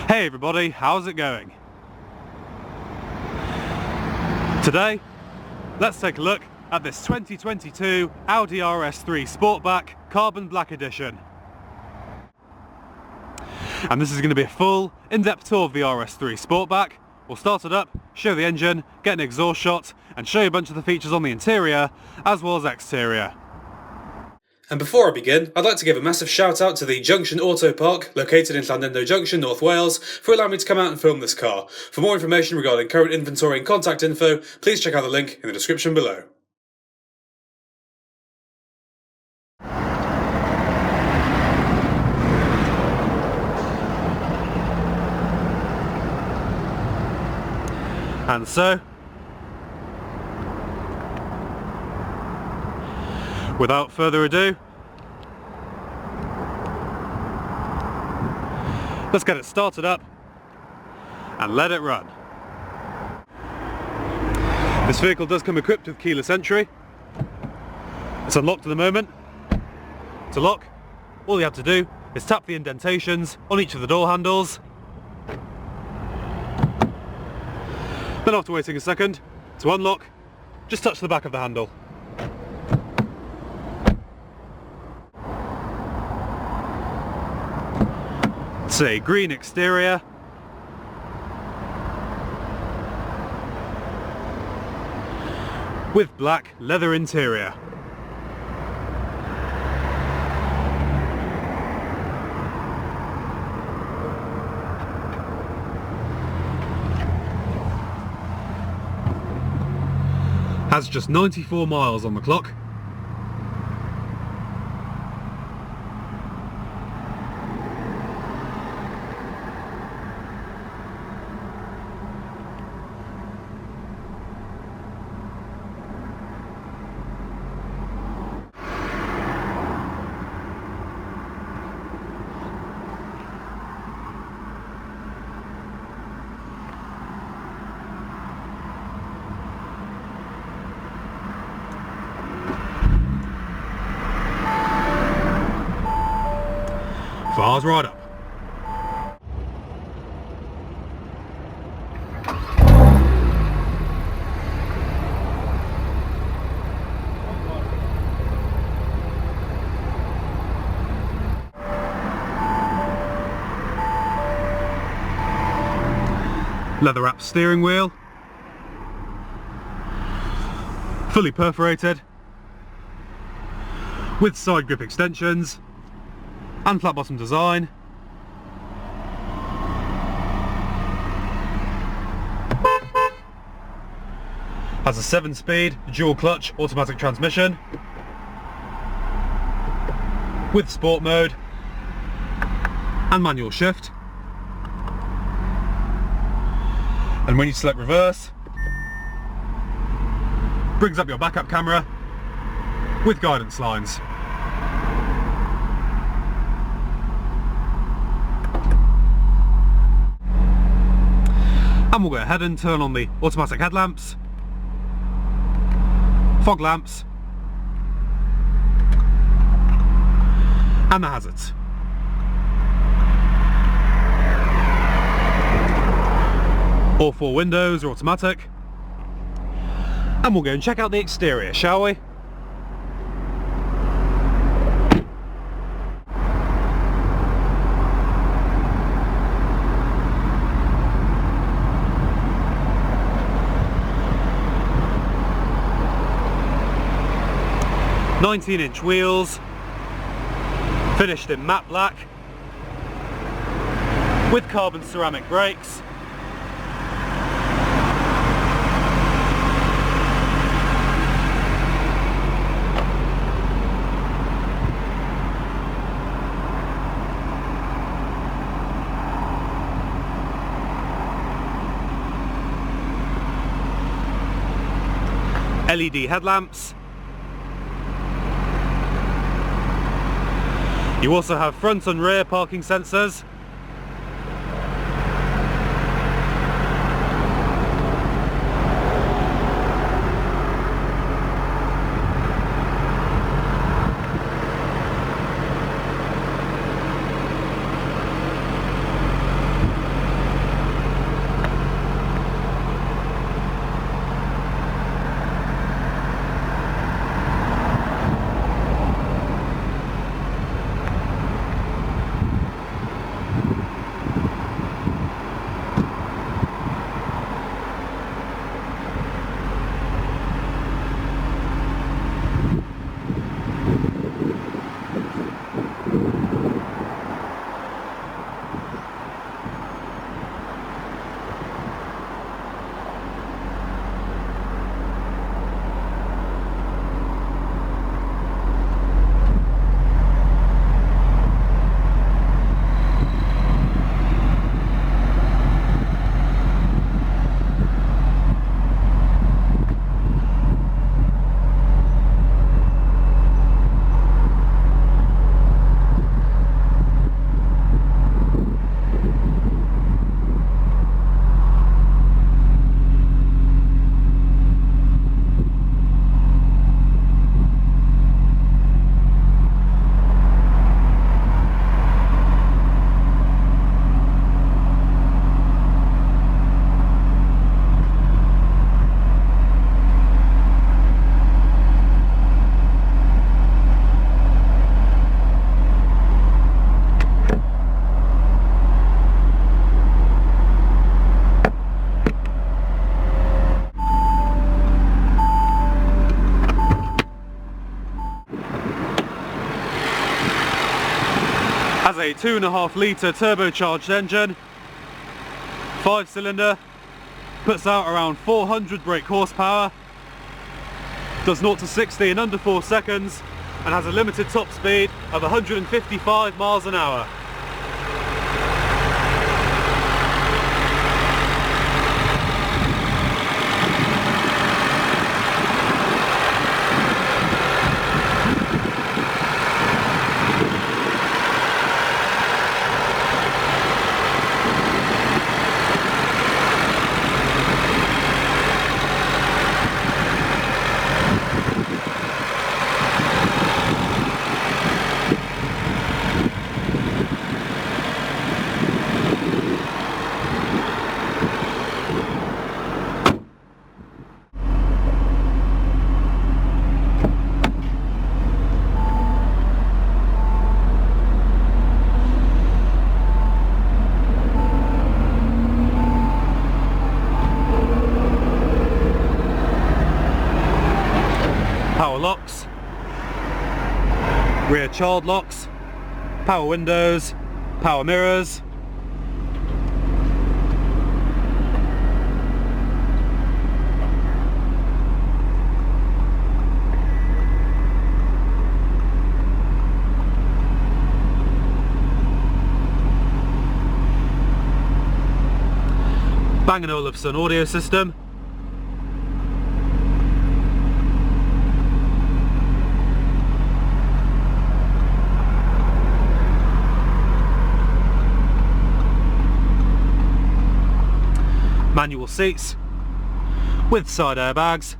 Hey everybody, how's it going? Today, let's take a look at this 2022 Audi RS3 Sportback Carbon Black Edition. And this is going to be a full, in-depth tour of the RS3 Sportback. We'll start it up, show the engine, get an exhaust shot, and show you a bunch of the features on the interior, as well as exterior. And before I begin, I'd like to give a massive shout out to the Junction Autopark, located in Llandudno Junction, North Wales, for allowing me to come out and film this car. For more information regarding current inventory and contact info, please check out the link in the description below. And so, without further ado, let's get it started up and let it run. This vehicle does come equipped with keyless entry. It's unlocked at the moment. To lock, all you have to do is tap the indentations on each of the door handles. Then after waiting a second, to unlock, just touch the back of the handle. It's a green exterior. With black leather interior. Has just 94 miles on the clock. Fires right up. Leather wrapped steering wheel. Fully perforated. With side grip extensions. And flat bottom design. Has a 7-speed dual clutch automatic transmission with sport mode and manual shift. And when you select reverse, brings up your backup camera with guidance lines. And we'll go ahead and turn on the automatic headlamps, fog lamps, and the hazards. All 4 windows are automatic. And we'll go and check out the exterior, shall we? "19-inch wheels, finished in matte black, with carbon ceramic brakes, LED headlamps. You also have front and rear parking sensors. 2.5 litre turbocharged engine, 5-cylinder, puts out around 400 brake horsepower, does 0 to 60 in under 4 seconds, and has a limited top speed of 155 miles an hour. Power locks, rear child locks, power windows, power mirrors, Bang & Olufsen audio system, manual seats with side airbags,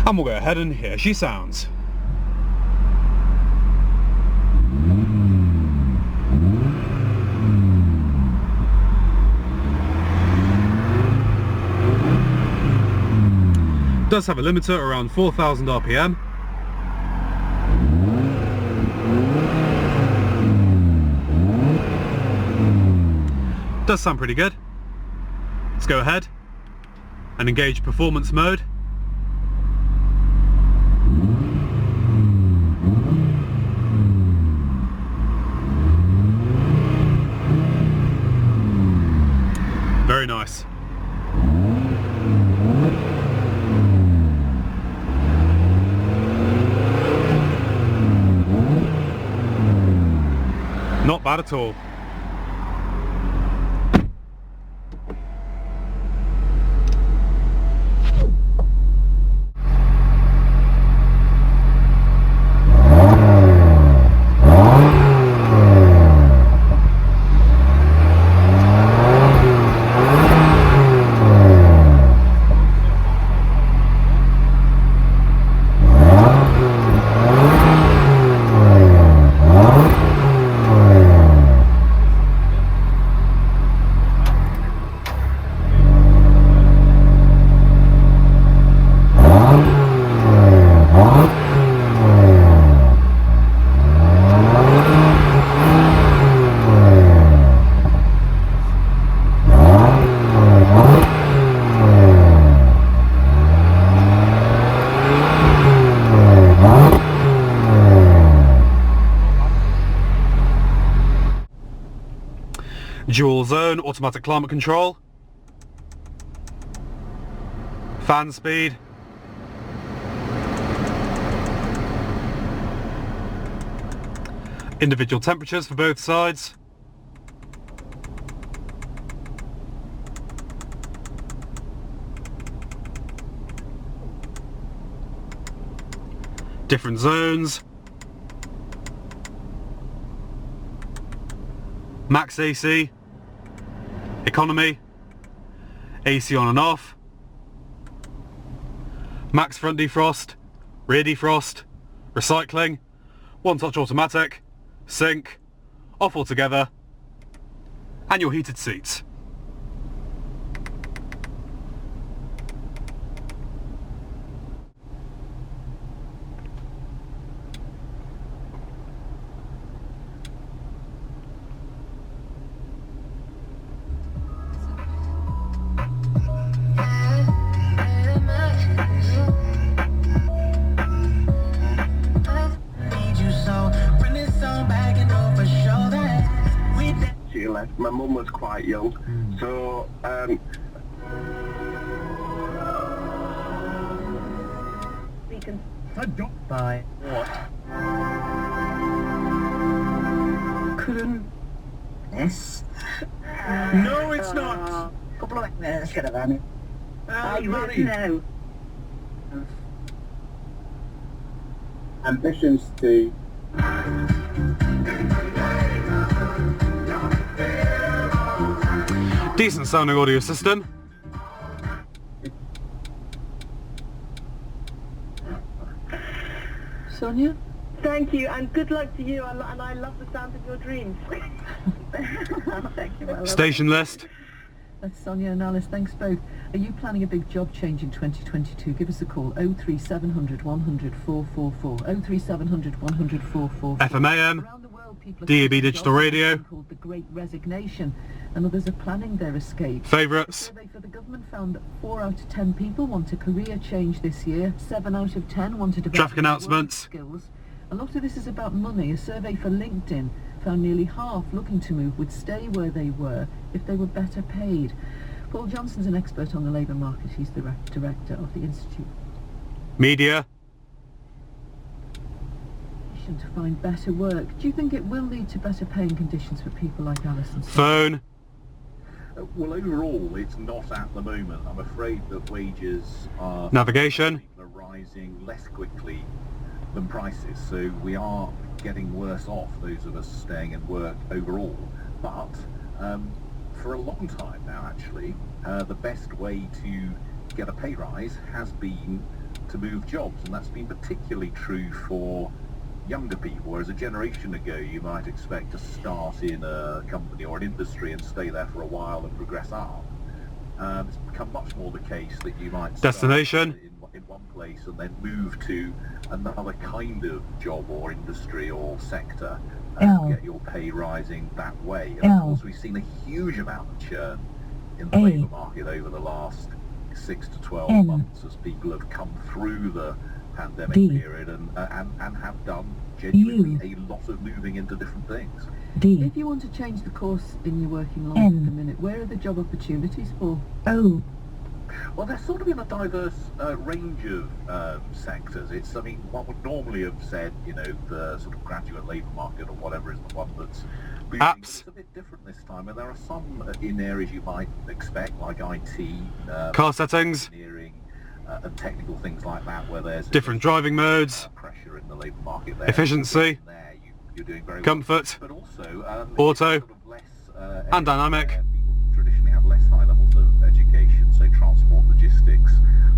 and we'll go ahead and here she sounds. Does have a limiter around 4,000 RPM. Does sound pretty good. Let's go ahead and engage performance mode. Very nice. Not bad at all. Dual zone automatic climate control, fan speed, individual temperatures for both sides, different zones, max AC, economy, AC on and off, max front defrost, rear defrost, recycling, one touch automatic, sync, off altogether, and your heated seats. My mum was quite young, so we can buy what? Couldn't. Yes. No, it's not. Couple of minutes, could have done it. I would know. Ambitions to. Decent sounding audio system. Sonia? Thank you, and good luck to you, and I love the sound of your dreams. Thank you, my love. Station list. That's Sonia and Alice, thanks both. Are you planning a big job change in 2022? Give us a call, 03700 100 444, 03700 100 444. FM AM, Around the world, people are DAB facing digital jobs radio. called the Great Resignation, and others are planning their escape. A Favourites. survey for the government found that 4 out of 10 people want a career change this year. 7 out of 10 want to develop Traffic new work announcements. skills. A lot of this is about money. A survey for LinkedIn found nearly half looking to move would stay where they were if they were better paid. Paul Johnson's an expert on the labour market. He's the director of the Institute. Media. To find better work. Do you think it will lead to better paying conditions for people like Alice and Sonia? Phone. Well, overall, it's not at the moment. I'm afraid that wages are Navigation. rising less quickly than prices, so we are getting worse off, those of us staying in work overall. But for a long time now, actually, the best way to get a pay rise has been to move jobs, and that's been particularly true for younger people, whereas a generation ago you might expect to start in a company or an industry and stay there for a while and progress up. It's become much more the case that you might start Destination. in one place and then move to another kind of job or industry or sector and get your pay rising that way. And of course we've seen a huge amount of churn in the labour market over the last 6 to 12 months as people have come through the pandemic period and have done genuinely a lot of moving into different things. If you want to change the course in your working life at the minute, where are the job opportunities for? Well, they're sort of in a diverse range of sectors. It's, I mean, one would normally have said, you know, the sort of graduate labour market or whatever is the one that's booming. Apps. But it's a bit different this time, and there are some in areas you might expect, like IT, Car settings. engineering, and technical things like that, where there's Different driving modes. pressure in the labour market there. Efficiency. There, you're doing very Comfort. well. But also, Auto. sort of less, And dynamic. where people traditionally have less high levels of education, so transport, logistics,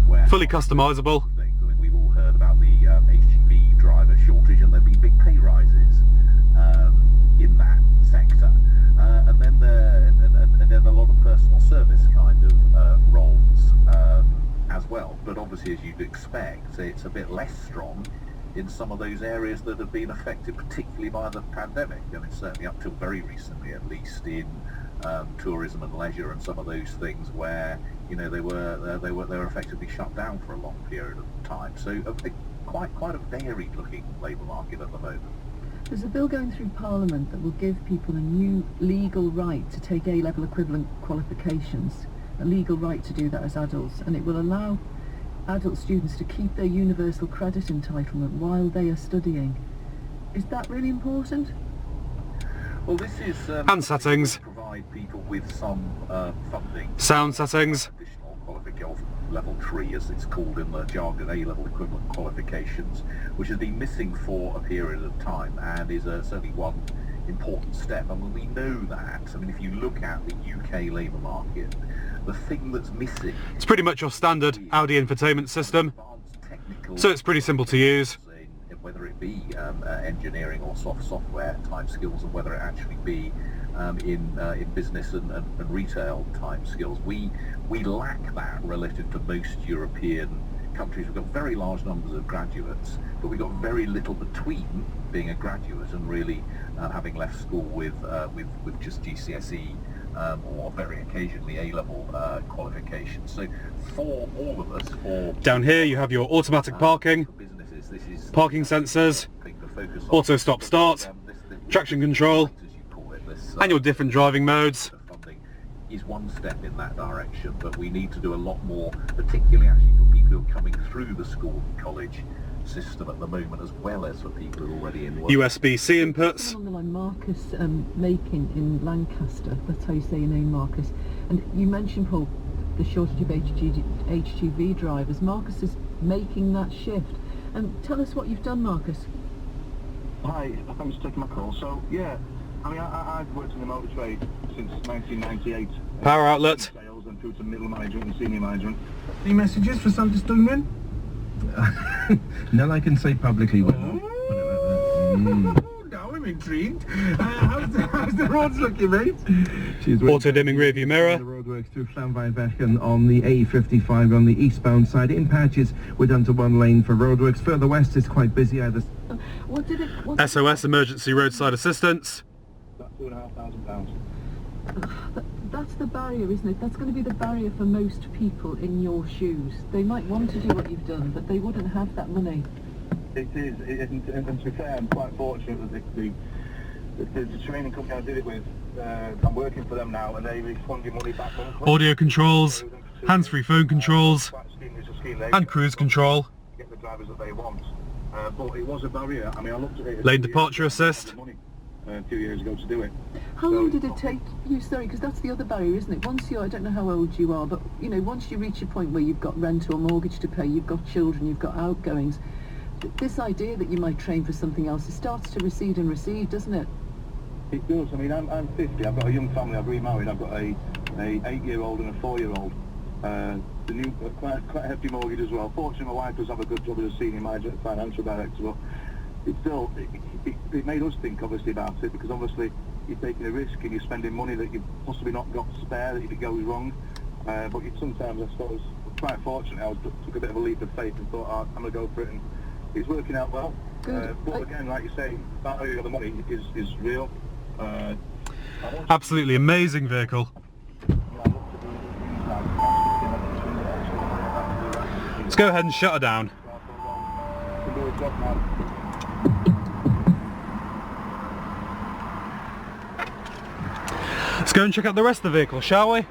where Fully customisable. things. I mean, we've all heard about the HGV driver shortage, and there've been big pay rises in that sector, and then a lot of personal service kind of roles as well. But obviously, as you'd expect, it's a bit less strong in some of those areas that have been affected particularly by the pandemic. I mean, certainly up till very recently, at least in tourism and leisure and some of those things where, you know, they were effectively shut down for a long period of time. So quite a varied looking labour market at the moment. There's a bill going through Parliament that will give people a new legal right to take A-level equivalent qualifications, a legal right to do that as adults, and it will allow adult students to keep their universal credit entitlement while they are studying. Is that really important? Well, this is Hand settings. provide people with some funding. Sound settings. Additional qualification, level 3 as it's called in the jargon, A-level equivalent qualifications, which has been missing for a period of time and is certainly one important step. And we know that. I mean, if you look at the UK labour market, the thing that's missing, It's pretty much your standard Audi infotainment system, advanced technical, so it's pretty simple to use. whether it be engineering or software type skills, and whether it actually be in business and retail type skills. We lack that relative to most European countries. We've got very large numbers of graduates, but we've got very little between being a graduate and really having left school with just GCSE or very occasionally A-level qualifications. So for all of us, Down here you have your automatic parking, businesses, this is parking sensors, auto stop start, traction control, and your different driving modes. funding is one step in that direction, but we need to do a lot more, particularly actually for people who are coming through the school and college system at the moment, as well as for people who are already in work. USB-C inputs. On the line, Marcus making in Lancaster, that's how you say your name, Marcus. And you mentioned, Paul, the shortage of HGV drivers. Marcus is making that shift. And tell us what you've done, Marcus. Hi, thanks for taking my call. So, yeah, I mean, I've worked in the motor trade since 1998. Power outlet. Sales and through to middle management and senior management. Any messages for Santa Stoneman? None I can say publicly. Now I'm intrigued. How's the roads looking, mate? Auto dimming rearview mirror. The roadworks through Llanfairfechan on the A55 on the eastbound side. In patches, we're down to one lane for roadworks. Further west, it's quite busy either. SOS emergency roadside assistance. About £2,500. That's the barrier, isn't it? That's going to be the barrier for most people in your shoes. They might want to do what you've done, but they wouldn't have that money. It is, and to be fair, I'm quite fortunate that the training company I did it with, I'm working for them now, and they refund your money back monthly. Audio controls, hands-free phone controls, and cruise control. Get the drivers that they want. But it was a barrier. I mean, I looked at it. Lane departure assist. A few years ago to do it. How long did it take you? Sorry, because that's the other barrier, isn't it? Once you're, I don't know how old you are, but you know, once you reach a point where you've got rent or mortgage to pay, you've got children, you've got outgoings, this idea that you might train for something else, it starts to recede and recede, doesn't it? It does. I mean, I'm 50. I've got a young family. I've remarried. I've got a 8-year-old and a 4-year-old. The new quite a hefty mortgage as well. Fortunately, my wife does have a good job as a senior manager and financial director, but it's still, it made us think obviously about it, because obviously you're taking a risk and you're spending money that you've possibly not got spare if it goes wrong. But sometimes, I suppose, quite fortunately, I took a bit of a leap of faith and thought, I'm going to go for it, and it's working out well. But again, like you say, value of the money is real. Absolutely amazing vehicle. Let's go ahead and shut her down. Let's go and check out the rest of the vehicle, shall we?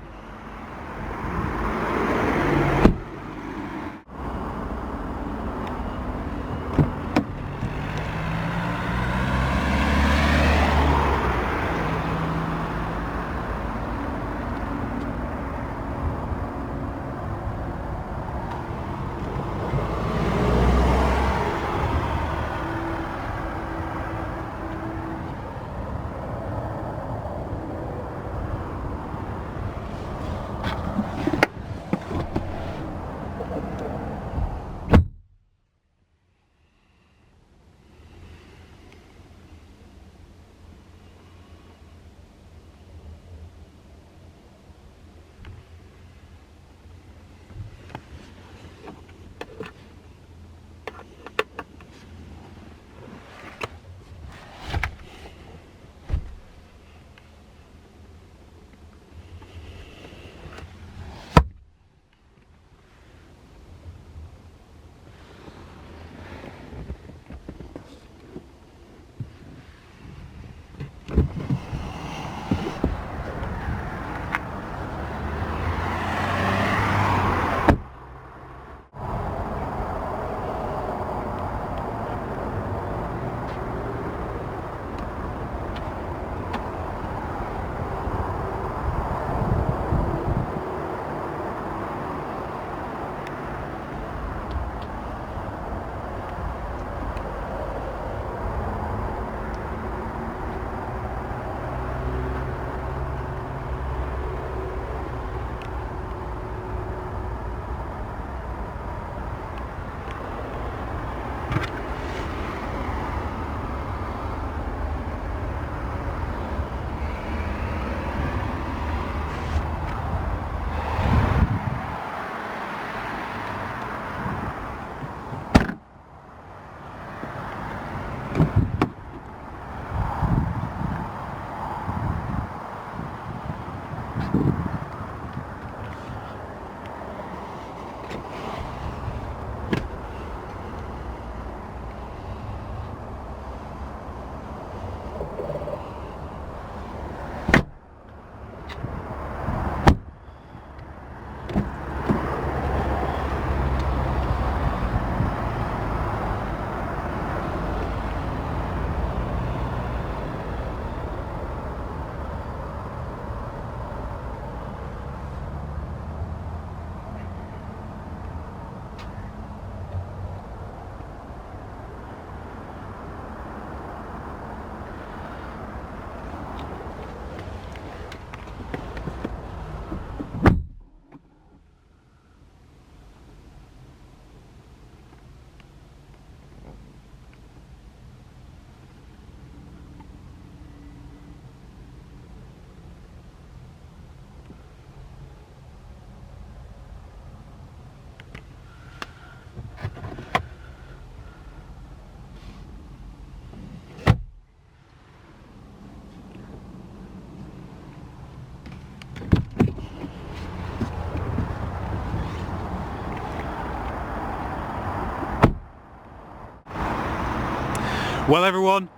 Well everyone,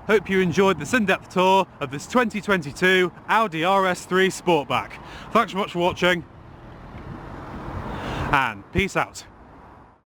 hope you enjoyed this in-depth tour of this 2022 Audi RS3 Sportback. Thanks so much for watching, and peace out.